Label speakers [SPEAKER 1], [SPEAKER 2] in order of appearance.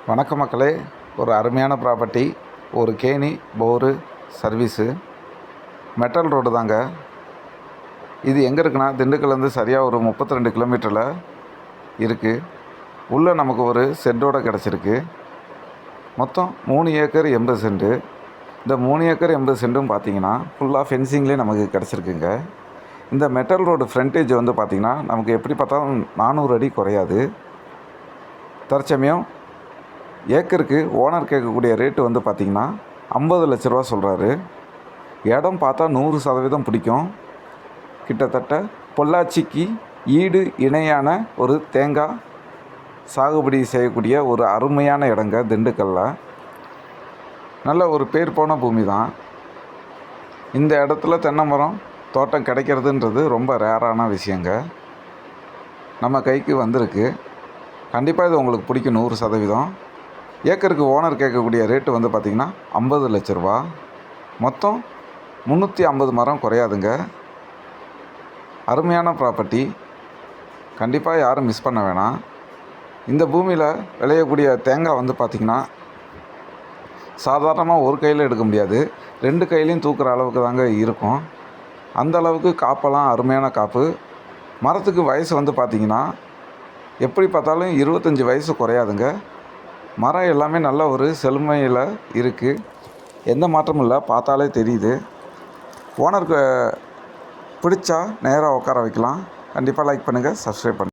[SPEAKER 1] வணக்க மக்களே, ஒரு அருமையான ப்ராப்பர்ட்டி, ஒரு கேணி போரு சர்வீஸு, மெட்டல் ரோடு தாங்க. இது எங்கே இருக்குன்னா, திண்டுக்கல்லேருந்து சரியாக ஒரு 32 கிலோமீட்டரில் இருக்குது. உள்ளே நமக்கு ஒரு செட்டோடு கிடச்சிருக்கு. மொத்தம் 3 ஏக்கர் 80 சென்ட்டு. இந்த 3 ஏக்கர் 80 சென்ட்டும் பார்த்திங்கன்னா ஃபுல்லாக ஃபென்சிங்லேயே நமக்கு கிடச்சிருக்குங்க. இந்த மெட்டல் ரோடு ஃப்ரண்டேஜ் வந்து பார்த்திங்கன்னா நமக்கு எப்படி பார்த்தாலும் 400 அடி குறையாது. தற்சமயம் ஏக்கருக்கு ஓனர் கேட்கக்கூடிய ரேட்டு வந்து பார்த்திங்கன்னா 50 லட்ச ரூபா சொல்கிறாரு. இடம் பார்த்தா 100% பிடிக்கும். கிட்டத்தட்ட பொள்ளாச்சிக்கு ஈடு இணையான ஒரு தேங்காய் சாகுபடி செய்யக்கூடிய ஒரு அருமையான இடங்க. திண்டுக்கல்லில் நல்ல ஒரு பேர் போன பூமி தான். இந்த இடத்துல தென்னை மரம் தோட்டம் கிடைக்கிறதுன்றது ரொம்ப ரேரான விஷயங்க. நம்ம கைக்கு வந்திருக்கு. கண்டிப்பாக இது உங்களுக்கு பிடிக்கும் 100%. ஏக்கருக்கு ஓனர் கேட்கக்கூடிய ரேட்டு வந்து பார்த்திங்கன்னா 50 லட்ச ரூபா. மொத்தம் 350 மரம் குறையாதுங்க. அருமையான ப்ராப்பர்ட்டி, கண்டிப்பாக யாரும் மிஸ் பண்ண வேணாம். இந்த பூமியில் விளையக்கூடிய தேங்காய் வந்து பார்த்திங்கன்னா சாதாரணமாக ஒரு கையில் எடுக்க முடியாது, 2 கையிலையும் தூக்குற அளவுக்கு தாங்க இருக்கும். அந்த அளவுக்கு காப்பெல்லாம் அருமையான காப்பு. மரத்துக்கு வயசு வந்து பார்த்திங்கன்னா எப்படி பார்த்தாலும் 25 வயசு குறையாதுங்க. மரம் எல்லாமே நல்ல ஒரு செழுமையில் இருக்குது. எந்த மாற்றமும் இல்லை, பார்த்தாலே தெரியுது. ஓனருக்கு பிடிச்சா நேராக உட்கார வைக்கலாம். கண்டிப்பாக லைக் பண்ணுங்கள், சப்ஸ்கிரைப் பண்ணுங்கள்.